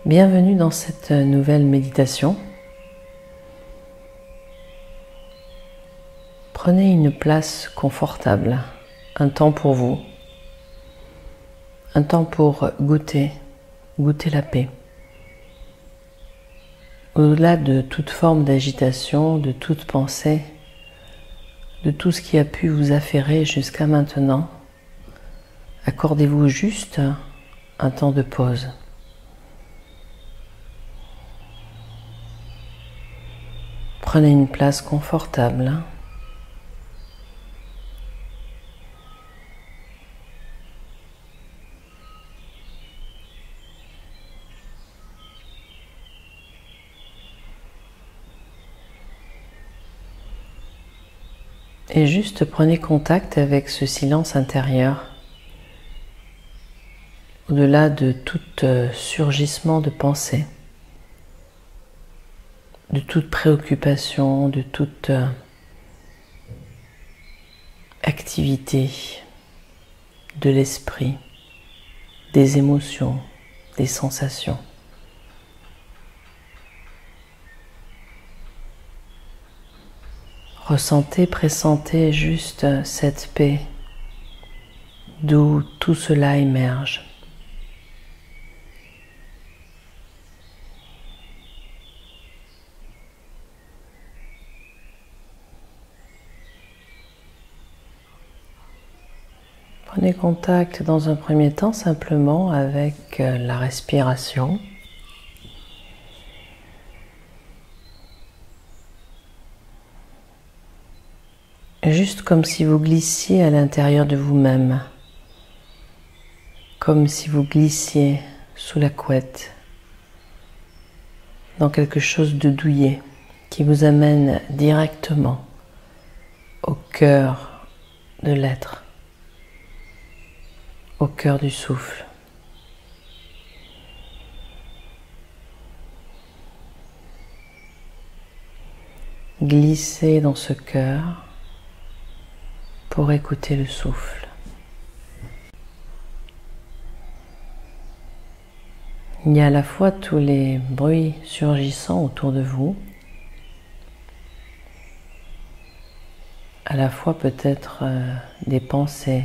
Bienvenue dans cette nouvelle méditation. Prenez une place confortable, un temps pour vous, un temps pour goûter la paix. Au-delà de toute forme d'agitation, de toute pensée, de tout ce qui a pu vous affairer jusqu'à maintenant, accordez-vous juste un temps de pause. Prenez une place confortable. Et juste prenez contact avec ce silence intérieur, au-delà de tout surgissement de pensée, de toute préoccupation, de toute activité de l'esprit, des émotions, des sensations. Ressentez, pressentez juste cette paix d'où tout cela émerge. Prenez contact dans un premier temps simplement avec la respiration. Juste comme si vous glissiez à l'intérieur de vous-même, comme si vous glissiez sous la couette, dans quelque chose de douillet qui vous amène directement au cœur de l'être, au cœur du souffle. Glissez dans ce cœur pour écouter le souffle. Il y a à la fois tous les bruits surgissant autour de vous, à la fois peut-être des pensées,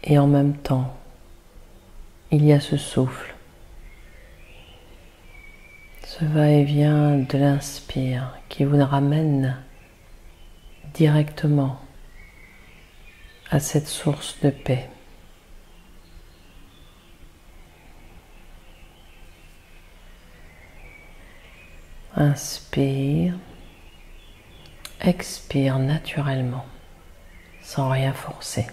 et en même temps, il y a ce souffle, ce va-et-vient de l'inspire qui vous ramène directement à cette source de paix. Inspire, expire naturellement, sans rien forcer.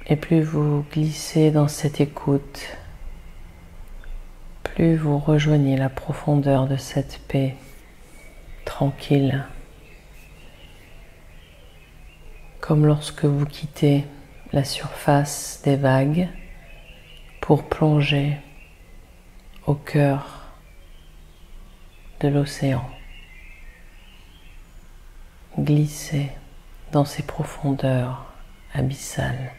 Et plus vous glissez dans cette écoute, plus vous rejoignez la profondeur de cette paix tranquille, comme lorsque vous quittez la surface des vagues pour plonger au cœur de l'océan. Glissez dans ces profondeurs abyssales,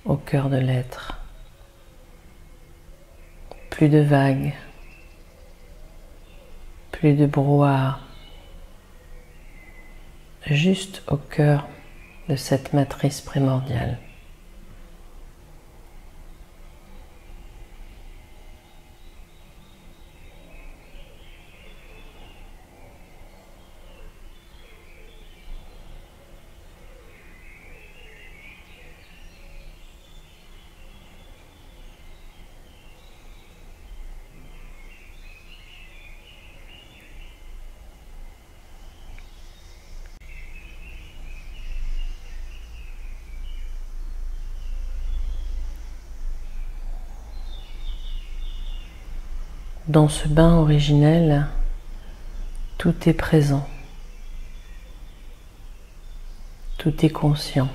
au cœur de l'être. Plus de vagues, plus de brouhaha, juste au cœur de cette matrice primordiale. Dans ce bain originel, tout est présent, tout est conscient,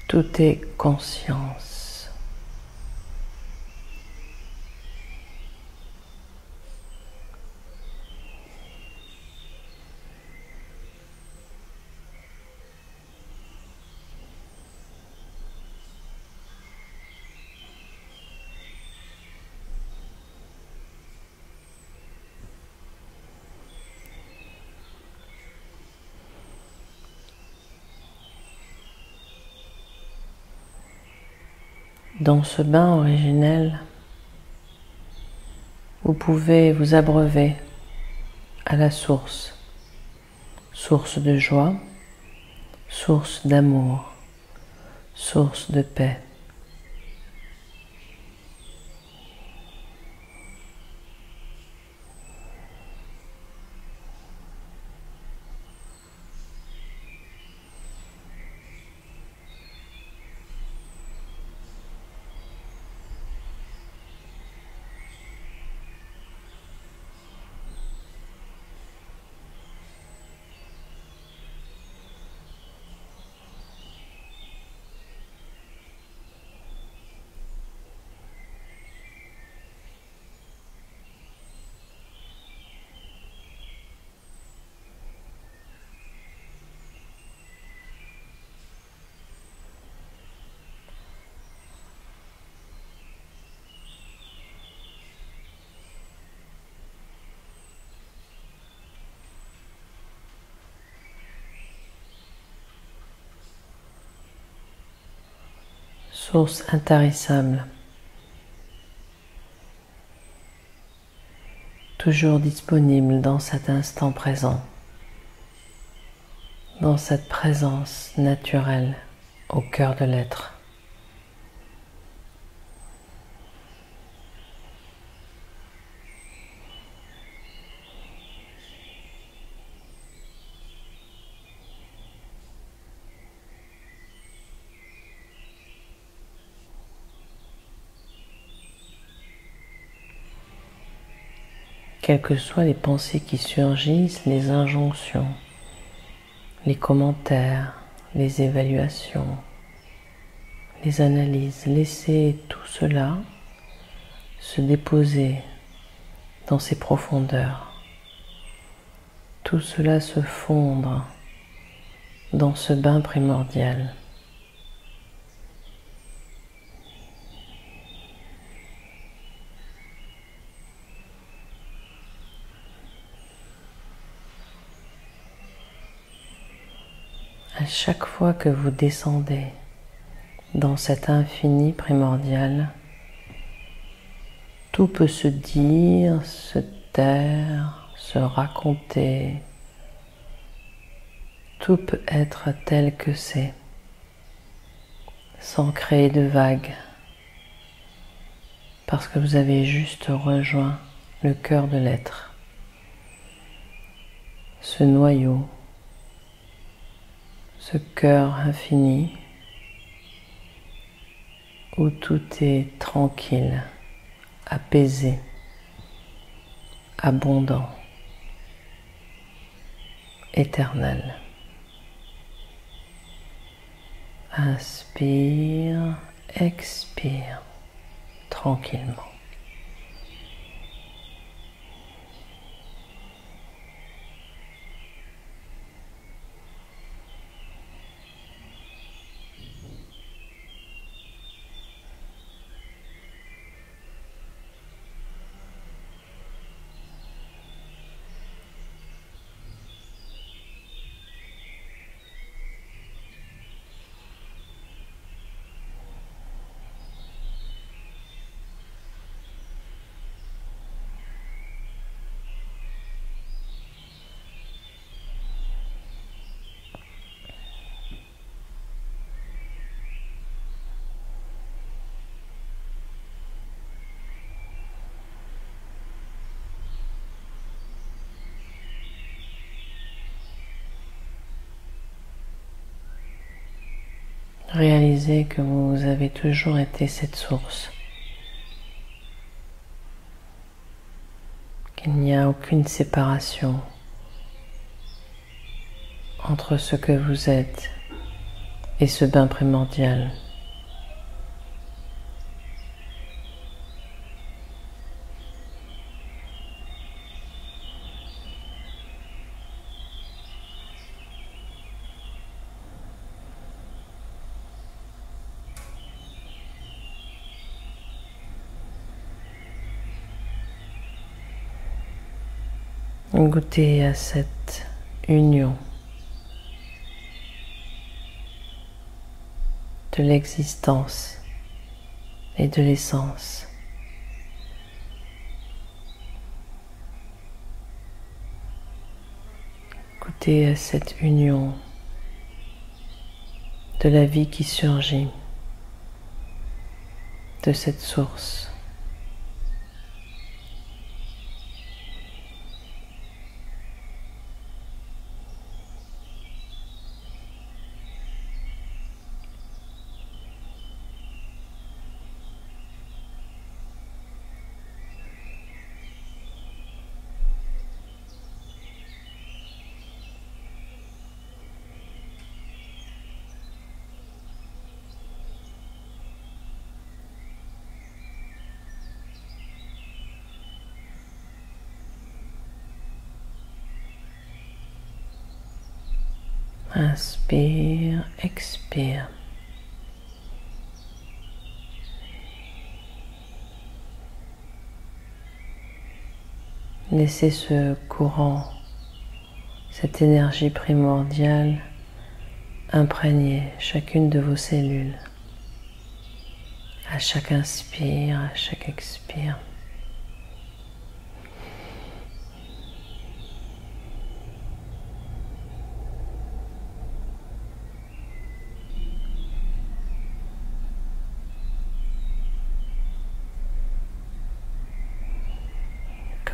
tout est conscience. Dans ce bain originel, vous pouvez vous abreuver à la source, source de joie, source d'amour, source de paix. Source intarissable, toujours disponible dans cet instant présent, dans cette présence naturelle au cœur de l'être. Quelles que soient les pensées qui surgissent, les injonctions, les commentaires, les évaluations, les analyses, laissez tout cela se déposer dans ces profondeurs. Tout cela se fondre dans ce bain primordial. À chaque fois que vous descendez dans cet infini primordial, tout peut se dire, se taire, se raconter. Tout peut être tel que c'est, sans créer de vagues, parce que vous avez juste rejoint le cœur de l'être, ce noyau, ce cœur infini où tout est tranquille, apaisé, abondant, éternel. Inspire, expire tranquillement. Réalisez que vous avez toujours été cette source, qu'il n'y a aucune séparation entre ce que vous êtes et ce bain primordial. Goûtez à cette union de l'existence et de l'essence. Goûtez à cette union de la vie qui surgit de cette source. Inspire, expire. Laissez ce courant, cette énergie primordiale imprégner chacune de vos cellules. À chaque inspire, à chaque expire.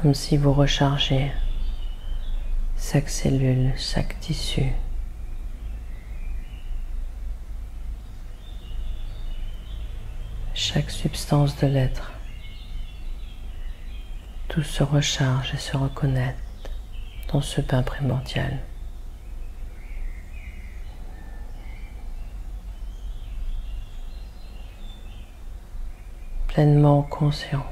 Comme si vous rechargez chaque cellule, chaque tissu. Chaque substance de l'être. Tout se recharge et se reconnecte dans ce bain primordial. Pleinement conscient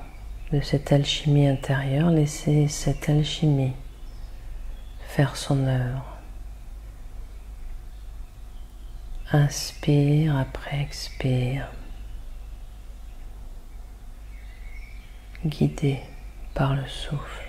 de cette alchimie intérieure, laissez cette alchimie faire son œuvre. Inspire après expire, guidé par le souffle.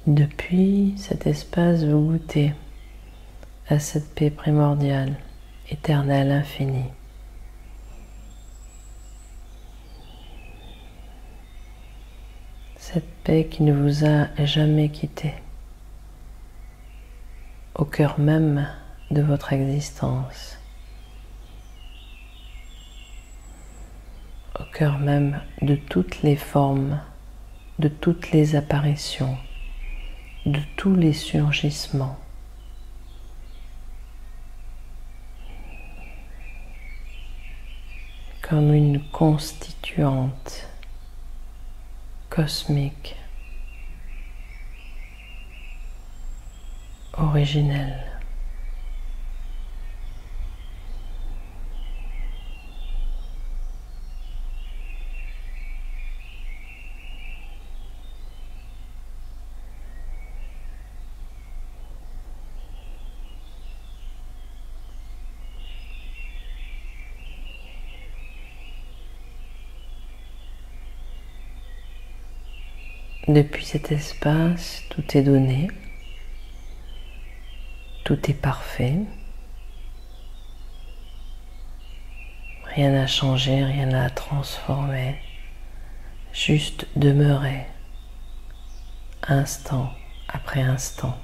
Depuis cet espace, vous goûtez à cette paix primordiale, éternelle, infinie. Cette paix qui ne vous a jamais quitté, au cœur même de votre existence, au cœur même de toutes les formes, de toutes les apparitions, de tous les surgissements. Comme une constituante cosmique, originelle. Depuis cet espace, tout est donné, tout est parfait, rien n'a changé, rien n'a transformé, juste demeurer, instant après instant.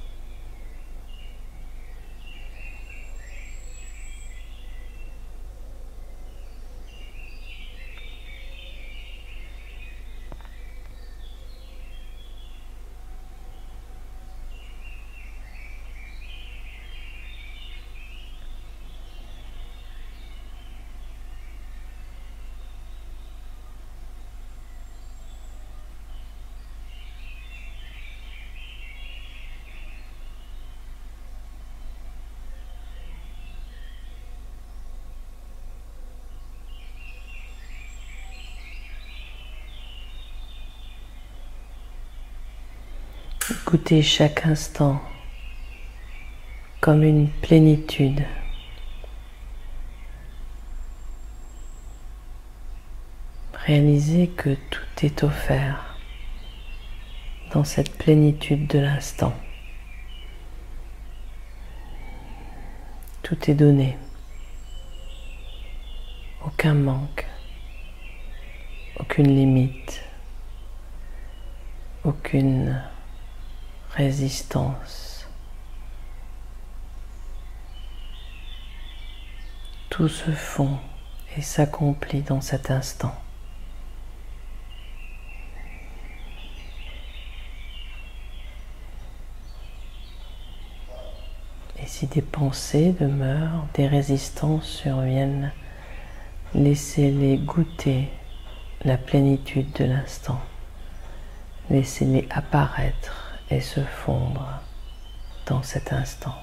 Écoutez chaque instant comme une plénitude. Réalisez que tout est offert dans cette plénitude de l'instant. Tout est donné. Aucun manque, aucune limite, aucune résistance. Tout se fond et s'accomplit dans cet instant. Et si des pensées demeurent, des résistances surviennent, laissez-les goûter la plénitude de l'instant. Laissez-les apparaître et se fondre dans cet instant.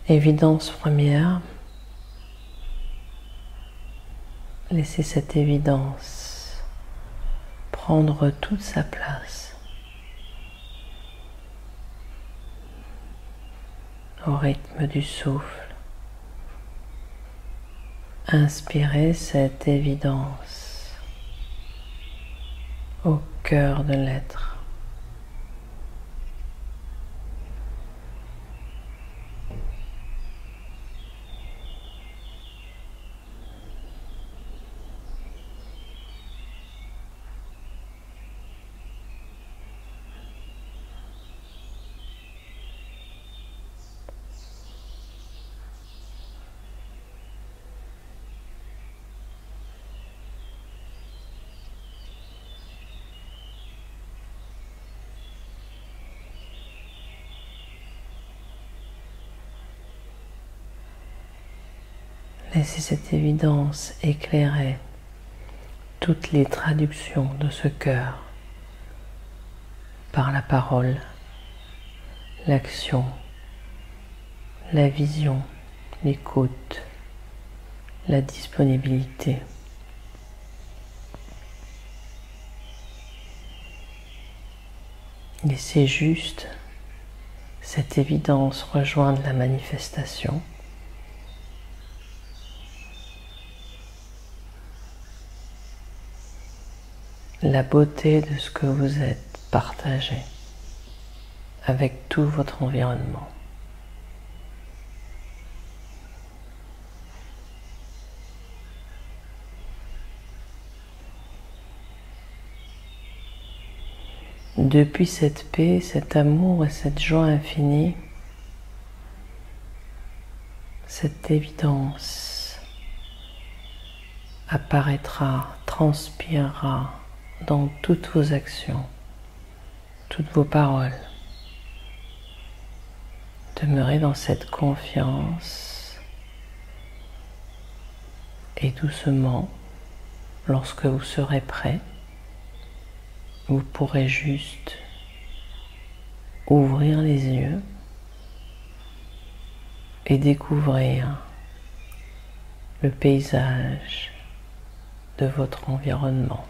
Évidence première, laissez cette évidence prendre toute sa place au rythme du souffle. Inspirez cette évidence au cœur de l'être. Laissez cette évidence éclairer toutes les traductions de ce cœur par la parole, l'action, la vision, l'écoute, la disponibilité. Laissez juste cette évidence rejoindre la manifestation. La beauté de ce que vous êtes partagé avec tout votre environnement. Depuis cette paix, cet amour et cette joie infinie, cette évidence apparaîtra, transpirera dans toutes vos actions, toutes vos paroles. Demeurez dans cette confiance et doucement, lorsque vous serez prêt, vous pourrez juste ouvrir les yeux et découvrir le paysage de votre environnement.